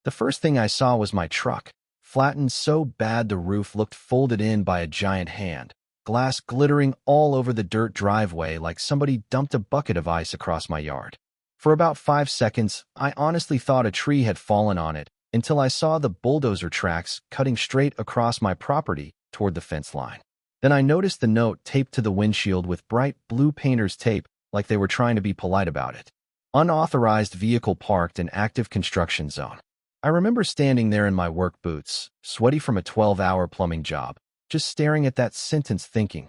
The first thing I saw was my truck, flattened so bad the roof looked folded in by a giant hand, glass glittering all over the dirt driveway like somebody dumped a bucket of ice across my yard. For about 5 seconds, I honestly thought a tree had fallen on it until I saw the bulldozer tracks cutting straight across my property toward the fence line. Then I noticed the note taped to the windshield with bright blue painter's tape like they were trying to be polite about it. Unauthorized vehicle parked in active construction zone. I remember standing there in my work boots, sweaty from a 12-hour plumbing job, just staring at that sentence thinking,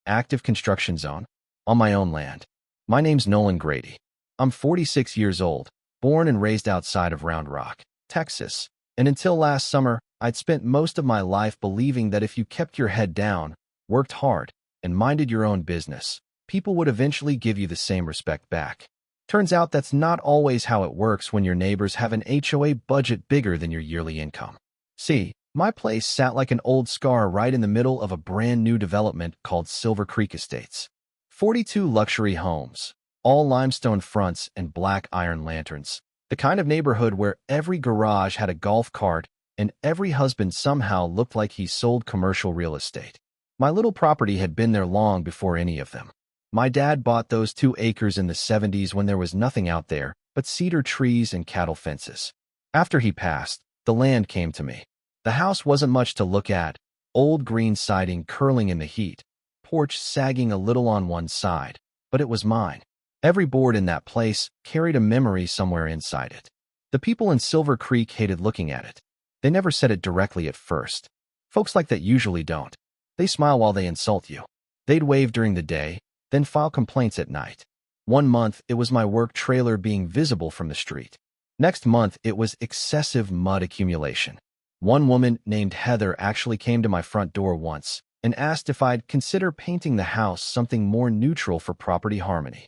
active construction zone? On my own land. My name's Nolan Grady. I'm 46 years old, born and raised outside of Round Rock, Texas, and until last summer, I'd spent most of my life believing that if you kept your head down, worked hard, and minded your own business, people would eventually give you the same respect back. Turns out that's not always how it works when your neighbors have an HOA budget bigger than your yearly income. See, my place sat like an old scar right in the middle of a brand new development called Silver Creek Estates. 42 luxury homes, all limestone fronts and black iron lanterns. The kind of neighborhood where every garage had a golf cart and every husband somehow looked like he sold commercial real estate. My little property had been there long before any of them. My dad bought those 2 acres in the 70s when there was nothing out there but cedar trees and cattle fences. After he passed, the land came to me. The house wasn't much to look at, old green siding curling in the heat, porch sagging a little on one side, but it was mine. Every board in that place carried a memory somewhere inside it. The people in Silver Creek hated looking at it. They never said it directly at first. Folks like that usually don't. They smile while they insult you. They'd wave during the day, then file complaints at night. One month, it was my work trailer being visible from the street. Next month, it was excessive mud accumulation. One woman named Heather actually came to my front door once and asked if I'd consider painting the house something more neutral for property harmony.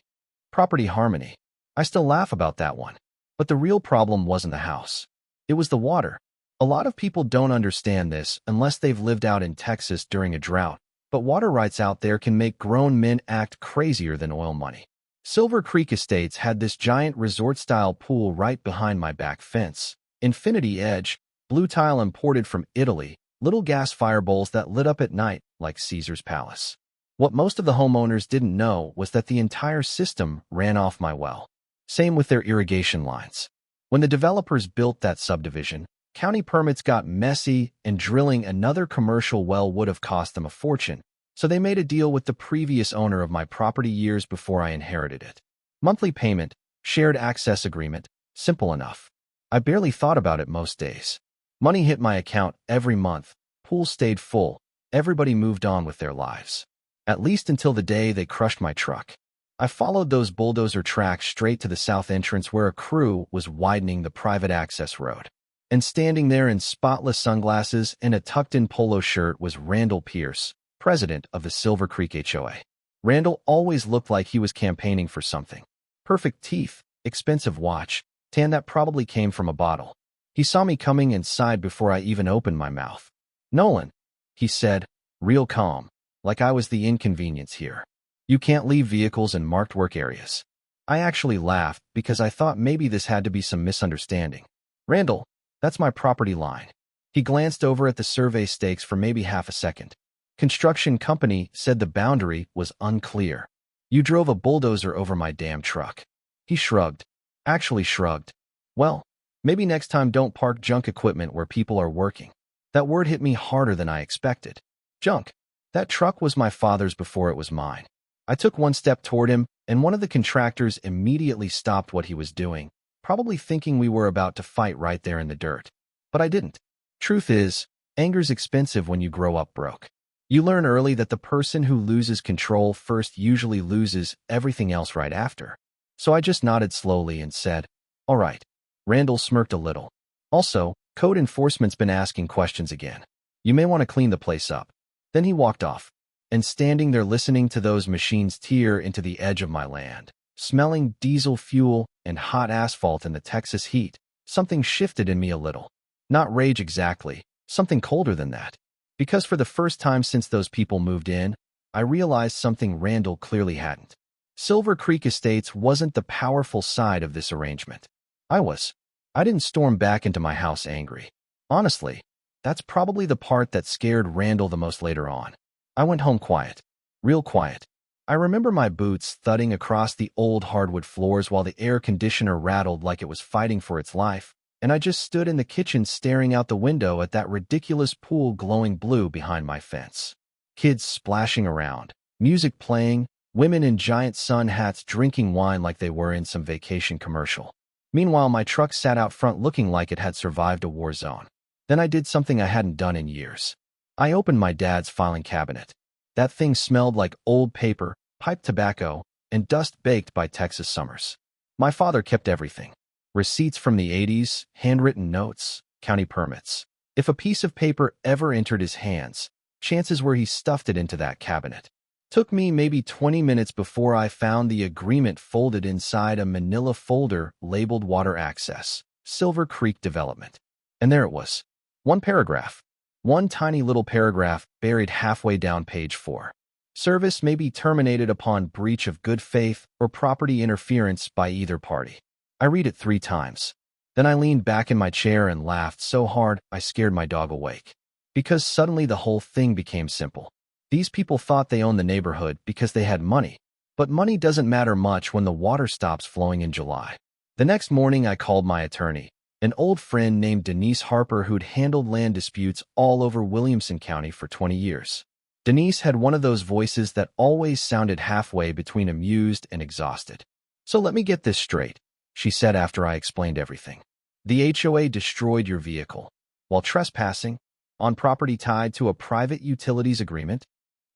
Property harmony. I still laugh about that one. But the real problem wasn't the house. It was the water. A lot of people don't understand this unless they've lived out in Texas during a drought. But water rights out there can make grown men act crazier than oil money. Silver Creek Estates had this giant resort-style pool right behind my back fence. Infinity edge, blue tile imported from Italy, little gas fire bowls that lit up at night like Caesar's Palace. What most of the homeowners didn't know was that the entire system ran off my well. Same with their irrigation lines. When the developers built that subdivision, county permits got messy and drilling another commercial well would have cost them a fortune, so they made a deal with the previous owner of my property years before I inherited it. Monthly payment, shared access agreement, simple enough. I barely thought about it most days. Money hit my account every month, pool stayed full, everybody moved on with their lives. At least until the day they crushed my truck. I followed those bulldozer tracks straight to the south entrance where a crew was widening the private access road. And standing there in spotless sunglasses and a tucked-in polo shirt was Randall Pierce, president of the Silver Creek HOA. Randall always looked like he was campaigning for something. Perfect teeth, expensive watch, tan that probably came from a bottle. He saw me coming and sighed before I even opened my mouth. "Nolan," he said, real calm, like I was the inconvenience here. "You can't leave vehicles in marked work areas." I actually laughed because I thought maybe this had to be some misunderstanding. "Randall, that's my property line." He glanced over at the survey stakes for maybe half a second. "Construction company said the boundary was unclear. You drove a bulldozer over my damn truck." He shrugged. Actually shrugged. "Well, maybe next time don't park junk equipment where people are working." That word hit me harder than I expected. Junk. That truck was my father's before it was mine. I took one step toward him, and one of the contractors immediately stopped what he was doing, probably thinking we were about to fight right there in the dirt. But I didn't. Truth is, anger's expensive when you grow up broke. You learn early that the person who loses control first usually loses everything else right after. So I just nodded slowly and said, "All right." Randall smirked a little. "Also, code enforcement's been asking questions again. You may want to clean the place up." Then he walked off. And standing there listening to those machines tear into the edge of my land, smelling diesel fuel and hot asphalt in the Texas heat, something shifted in me a little. Not rage exactly, something colder than that. Because for the first time since those people moved in, I realized something Randall clearly hadn't. Silver Creek Estates wasn't the powerful side of this arrangement. I was. I didn't storm back into my house angry. Honestly, that's probably the part that scared Randall the most later on. I went home quiet. Real quiet. I remember my boots thudding across the old hardwood floors while the air conditioner rattled like it was fighting for its life, and I just stood in the kitchen staring out the window at that ridiculous pool glowing blue behind my fence. Kids splashing around, music playing, women in giant sun hats drinking wine like they were in some vacation commercial. Meanwhile, my truck sat out front looking like it had survived a war zone. Then I did something I hadn't done in years. I opened my dad's filing cabinet. That thing smelled like old paper, pipe tobacco, and dust baked by Texas summers. My father kept everything. Receipts from the 80s, handwritten notes, county permits. If a piece of paper ever entered his hands, chances were he stuffed it into that cabinet. Took me maybe 20 minutes before I found the agreement folded inside a manila folder labeled Water Access, Silver Creek Development. And there it was. One paragraph. One tiny little paragraph buried halfway down page 4. Service may be terminated upon breach of good faith or property interference by either party. I read it 3 times. Then I leaned back in my chair and laughed so hard I scared my dog awake. Because suddenly the whole thing became simple. These people thought they owned the neighborhood because they had money. But money doesn't matter much when the water stops flowing in July. The next morning I called my attorney, an old friend named Denise Harper who'd handled land disputes all over Williamson County for 20 years. Denise had one of those voices that always sounded halfway between amused and exhausted. So let me get this straight, she said after I explained everything. The HOA destroyed your vehicle while trespassing on property tied to a private utilities agreement?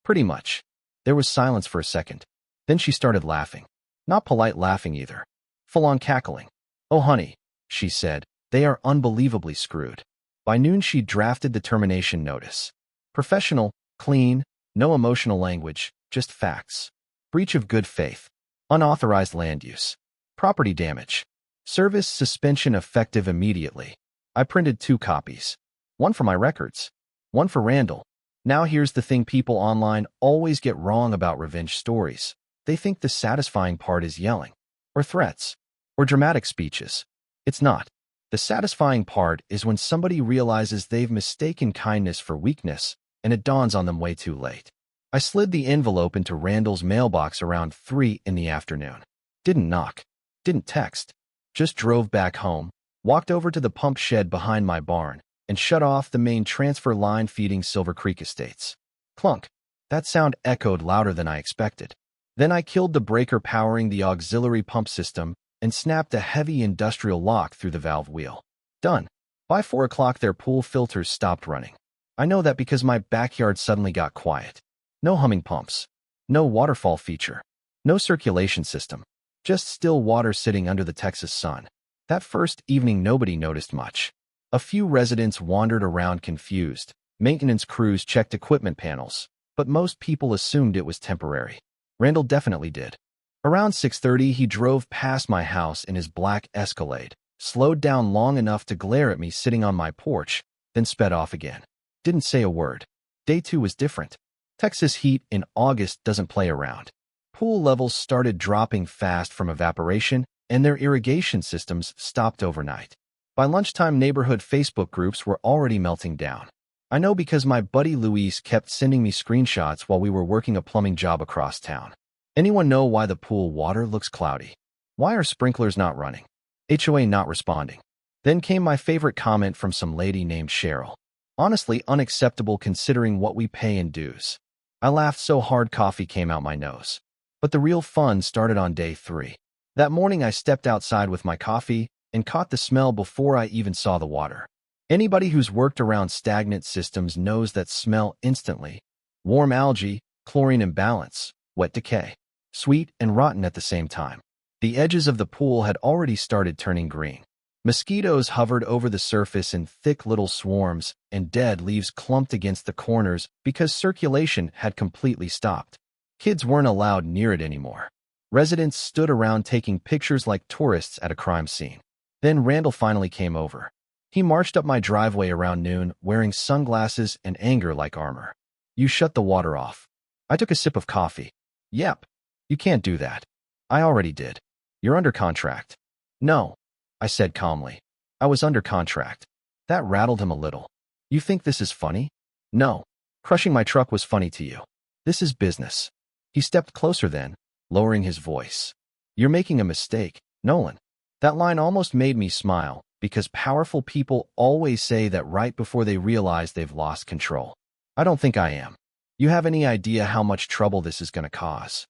Pretty much. There was silence for a second. Then she started laughing. Not polite laughing either. Full-on cackling. Oh, honey, she said, they are unbelievably screwed. By noon she drafted the termination notice. Professional, clean, no emotional language, just facts. Breach of good faith. Unauthorized land use. Property damage. Service suspension effective immediately. I printed 2 copies. One for my records. One for Randall. Now here's the thing people online always get wrong about revenge stories. They think the satisfying part is yelling, or threats, or dramatic speeches. It's not. The satisfying part is when somebody realizes they've mistaken kindness for weakness, and it dawns on them way too late. I slid the envelope into Randall's mailbox around 3 in the afternoon. Didn't knock. Didn't text. Just drove back home, walked over to the pump shed behind my barn, and shut off the main transfer line feeding Silver Creek Estates. Clunk. That sound echoed louder than I expected. Then I killed the breaker powering the auxiliary pump system and snapped a heavy industrial lock through the valve wheel. Done. By 4 o'clock their pool filters stopped running. I know that because my backyard suddenly got quiet. No humming pumps. No waterfall feature. No circulation system. Just still water sitting under the Texas sun. That first evening nobody noticed much. A few residents wandered around confused. Maintenance crews checked equipment panels, but most people assumed it was temporary. Randall definitely did. Around 6:30, he drove past my house in his black Escalade, slowed down long enough to glare at me sitting on my porch, then sped off again. Didn't say a word. Day 2 was different. Texas heat in August doesn't play around. Pool levels started dropping fast from evaporation, and their irrigation systems stopped overnight. By lunchtime, neighborhood Facebook groups were already melting down. I know because my buddy Luis kept sending me screenshots while we were working a plumbing job across town. Anyone know why the pool water looks cloudy? Why are sprinklers not running? HOA not responding. Then came my favorite comment from some lady named Cheryl. Honestly unacceptable considering what we pay in dues. I laughed so hard coffee came out my nose. But the real fun started on day 3. That morning I stepped outside with my coffee and caught the smell before I even saw the water. Anybody who's worked around stagnant systems knows that smell instantly. Warm algae, chlorine imbalance, wet decay. Sweet and rotten at the same time. The edges of the pool had already started turning green. Mosquitoes hovered over the surface in thick little swarms, and dead leaves clumped against the corners because circulation had completely stopped. Kids weren't allowed near it anymore. Residents stood around taking pictures like tourists at a crime scene. Then Randall finally came over. He marched up my driveway around noon, wearing sunglasses and anger like armor. You shut the water off. I took a sip of coffee. Yep. You can't do that. I already did. You're under contract. No, I said calmly. I was under contract. That rattled him a little. You think this is funny? No. Crushing my truck was funny to you. This is business. He stepped closer then, lowering his voice. You're making a mistake, Nolan. That line almost made me smile, because powerful people always say that right before they realize they've lost control. I don't think I am. You have any idea how much trouble this is going to cause?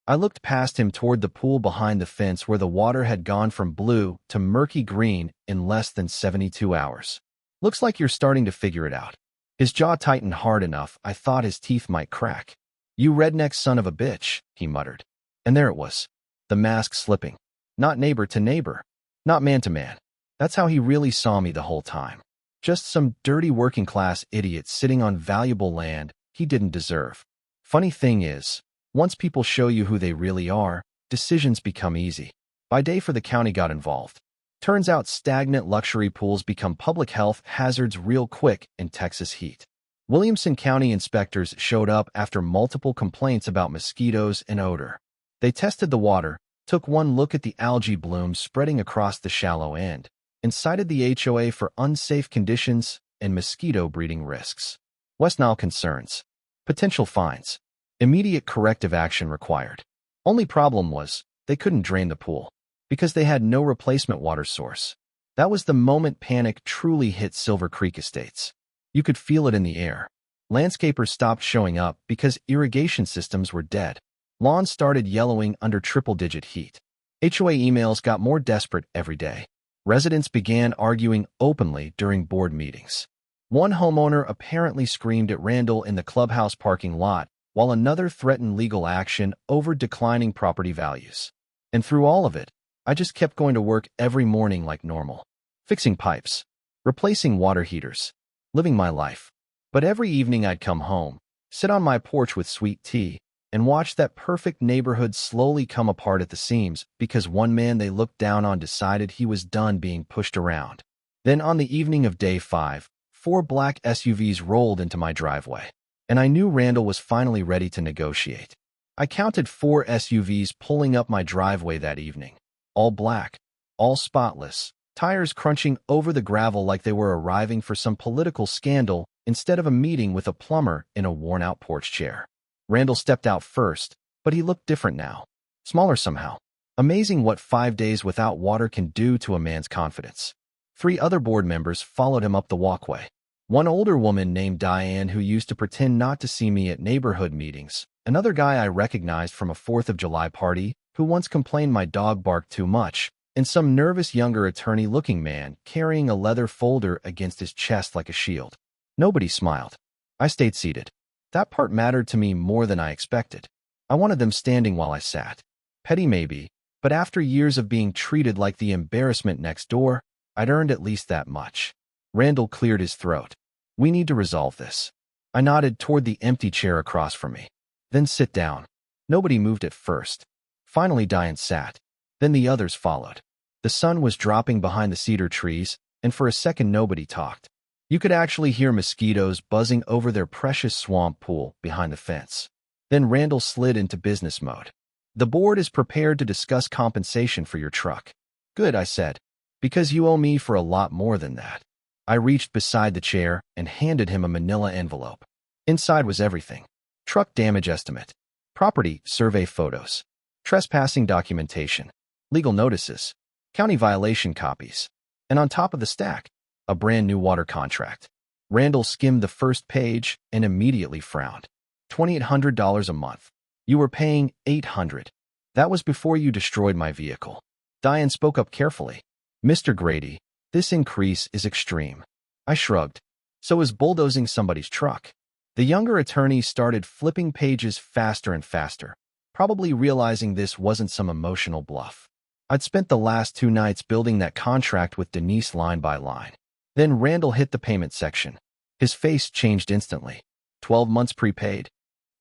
I looked past him toward the pool behind the fence where the water had gone from blue to murky green in less than 72 hours. Looks like you're starting to figure it out. His jaw tightened hard enough I thought his teeth might crack. You redneck son of a bitch, he muttered. And there it was. The mask slipping. Not neighbor to neighbor. Not man to man. That's how he really saw me the whole time. Just some dirty working-class idiot sitting on valuable land he didn't deserve. Funny thing is, once people show you who they really are, decisions become easy. By day for the county got involved. Turns out stagnant luxury pools become public health hazards real quick in Texas heat. Williamson County inspectors showed up after multiple complaints about mosquitoes and odor. They tested the water, took one look at the algae blooms spreading across the shallow end, and cited the HOA for unsafe conditions and mosquito breeding risks. West Nile concerns. Potential fines. Immediate corrective action required. Only problem was, they couldn't drain the pool, because they had no replacement water source. That was the moment panic truly hit Silver Creek Estates. You could feel it in the air. Landscapers stopped showing up because irrigation systems were dead. Lawns started yellowing under triple-digit heat. HOA emails got more desperate every day. Residents began arguing openly during board meetings. One homeowner apparently screamed at Randall in the clubhouse parking lot, while another threatened legal action over declining property values. And through all of it, I just kept going to work every morning like normal. Fixing pipes. Replacing water heaters. Living my life. But every evening I'd come home, sit on my porch with sweet tea, and watch that perfect neighborhood slowly come apart at the seams because one man they looked down on decided he was done being pushed around. Then on the evening of day 5, 4 black SUVs rolled into my driveway, and I knew Randall was finally ready to negotiate. I counted 4 SUVs pulling up my driveway that evening. All black, all spotless, tires crunching over the gravel like they were arriving for some political scandal instead of a meeting with a plumber in a worn-out porch chair. Randall stepped out first, but he looked different now. Smaller somehow. Amazing what 5 days without water can do to a man's confidence. 3 other board members followed him up the walkway. One older woman named Diane who used to pretend not to see me at neighborhood meetings. Another guy I recognized from a 4th of July party who once complained my dog barked too much, and some nervous younger attorney-looking man carrying a leather folder against his chest like a shield. Nobody smiled. I stayed seated. That part mattered to me more than I expected. I wanted them standing while I sat. Petty maybe, but after years of being treated like the embarrassment next door, I'd earned at least that much. Randall cleared his throat. We need to resolve this. I nodded toward the empty chair across from me. Then sit down. Nobody moved at first. Finally Diane sat. Then the others followed. The sun was dropping behind the cedar trees, and for a second nobody talked. You could actually hear mosquitoes buzzing over their precious swamp pool behind the fence. Then Randall slid into business mode. The board is prepared to discuss compensation for your truck. Good, I said, because you owe me for a lot more than that. I reached beside the chair and handed him a manila envelope. Inside was everything. Truck damage estimate, property survey photos, trespassing documentation, legal notices, county violation copies, and on top of the stack, a brand new water contract. Randall skimmed the first page and immediately frowned. $2,800 a month. You were paying $800. That was before you destroyed my vehicle. Diane spoke up carefully. Mr. Grady, this increase is extreme. I shrugged. So is bulldozing somebody's truck. The younger attorney started flipping pages faster and faster, probably realizing this wasn't some emotional bluff. I'd spent the last 2 nights building that contract with Denise line by line. Then Randall hit the payment section. His face changed instantly. 12 months prepaid.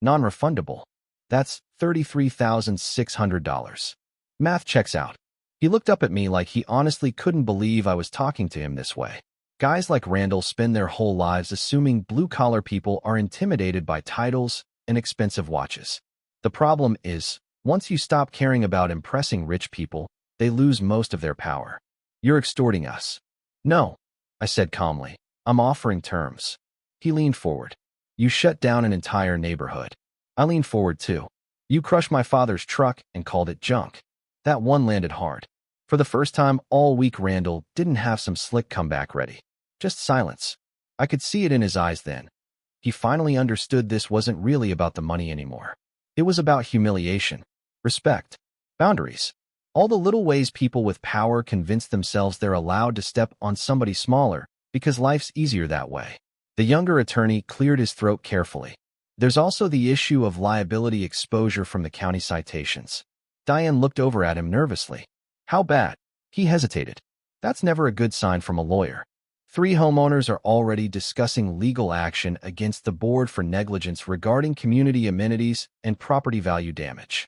Non-refundable. That's $33,600. Math checks out. He looked up at me like he honestly couldn't believe I was talking to him this way. Guys like Randall spend their whole lives assuming blue-collar people are intimidated by titles and expensive watches. The problem is, once you stop caring about impressing rich people, they lose most of their power. You're extorting us. No, I said calmly. I'm offering terms. He leaned forward. You shut down an entire neighborhood. I leaned forward too. You crushed my father's truck and called it junk. That one landed hard. For the first time all week, Randall didn't have some slick comeback ready. Just silence. I could see it in his eyes then. He finally understood this wasn't really about the money anymore. It was about humiliation, respect, boundaries. All the little ways people with power convince themselves they're allowed to step on somebody smaller because life's easier that way. The younger attorney cleared his throat carefully. There's also the issue of liability exposure from the county citations. Diane looked over at him nervously. How bad? He hesitated. That's never a good sign from a lawyer. 3 homeowners are already discussing legal action against the board for negligence regarding community amenities and property value damage.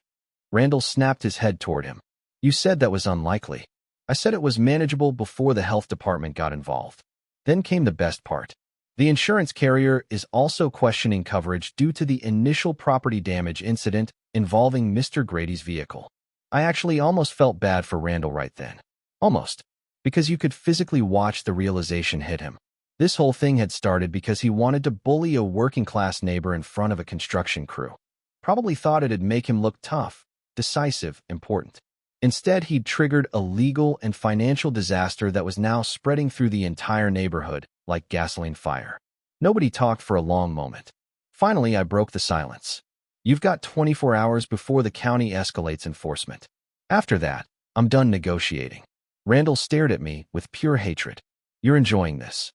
Randall snapped his head toward him. You said that was unlikely. I said it was manageable before the health department got involved. Then came the best part. The insurance carrier is also questioning coverage due to the initial property damage incident involving Mr. Grady's vehicle. I actually almost felt bad for Randall right then. Almost. Because you could physically watch the realization hit him. This whole thing had started because he wanted to bully a working-class neighbor in front of a construction crew. Probably thought it'd make him look tough, decisive, important. Instead, he'd triggered a legal and financial disaster that was now spreading through the entire neighborhood like gasoline fire. Nobody talked for a long moment. Finally, I broke the silence. You've got 24 hours before the county escalates enforcement. After that, I'm done negotiating. Randall stared at me with pure hatred. You're enjoying this.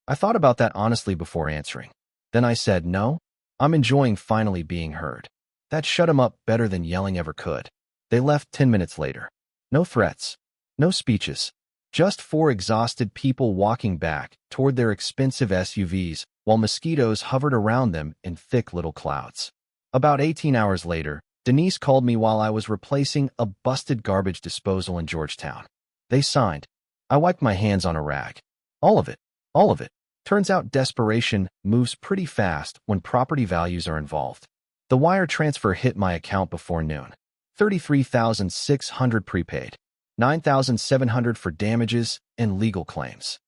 I thought about that honestly before answering. Then I said, no, I'm enjoying finally being heard. That shut him up better than yelling ever could. They left 10 minutes later. No threats, no speeches, just 4 exhausted people walking back toward their expensive SUVs while mosquitoes hovered around them in thick little clouds. About 18 hours later, Denise called me while I was replacing a busted garbage disposal in Georgetown. They signed. I wiped my hands on a rag. All of it. All of it. Turns out desperation moves pretty fast when property values are involved. The wire transfer hit my account before noon. $33,600 prepaid. $9,700 for damages and legal claims.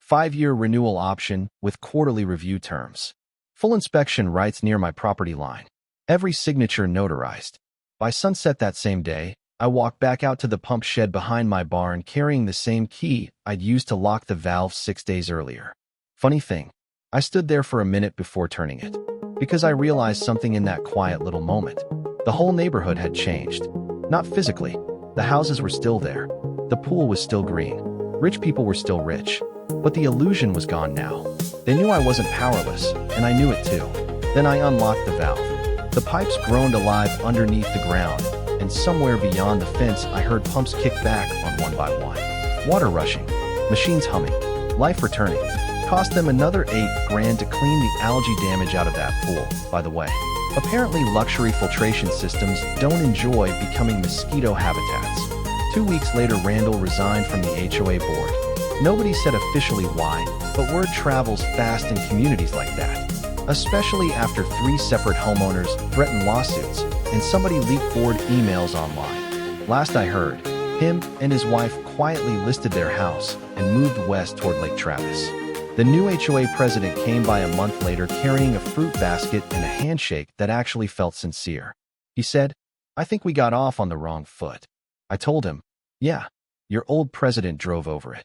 5-year renewal option with quarterly review terms. Full inspection rights near my property line. Every signature notarized. By sunset that same day, I walked back out to the pump shed behind my barn carrying the same key I'd used to lock the valve 6 days earlier. Funny thing, I stood there for a minute before turning it, because I realized something in that quiet little moment. The whole neighborhood had changed. Not physically. The houses were still there. The pool was still green. Rich people were still rich. But the illusion was gone now. They knew I wasn't powerless, and I knew it too. Then I unlocked the valve. The pipes groaned alive underneath the ground, and somewhere beyond the fence I heard pumps kick back on one by one. Water rushing, machines humming, life returning. Cost them another $8,000 to clean the algae damage out of that pool, by the way. Apparently luxury filtration systems don't enjoy becoming mosquito habitats. 2 weeks later, Randall resigned from the HOA board. Nobody said officially why, but word travels fast in communities like that. Especially after 3 separate homeowners threatened lawsuits and somebody leaked board emails online. Last I heard, him and his wife quietly listed their house and moved west toward Lake Travis. The new HOA president came by a month later carrying a fruit basket and a handshake that actually felt sincere. He said, I think we got off on the wrong foot. I told him, yeah, your old president drove over it.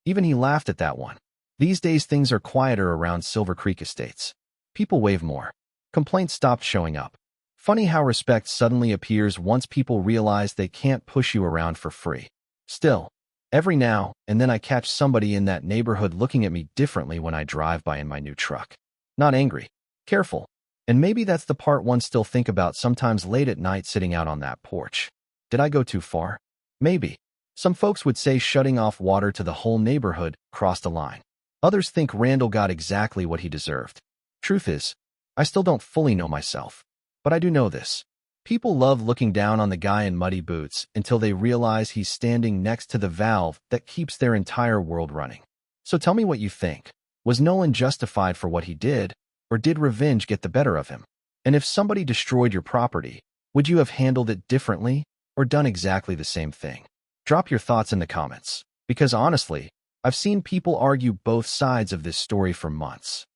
Even he laughed at that one. These days things are quieter around Silver Creek Estates. People wave more. Complaints stopped showing up. Funny how respect suddenly appears once people realize they can't push you around for free. Still, every now and then I catch somebody in that neighborhood looking at me differently when I drive by in my new truck. Not angry, careful. And maybe that's the part one still think about sometimes late at night sitting out on that porch. Did I go too far? Maybe. Some folks would say shutting off water to the whole neighborhood crossed a line. Others think Randall got exactly what he deserved. Truth is, I still don't fully know myself. But I do know this. People love looking down on the guy in muddy boots until they realize he's standing next to the valve that keeps their entire world running. So tell me what you think. Was Nolan justified for what he did, or did revenge get the better of him? And if somebody destroyed your property, would you have handled it differently, or done exactly the same thing? Drop your thoughts in the comments, because honestly, I've seen people argue both sides of this story for months.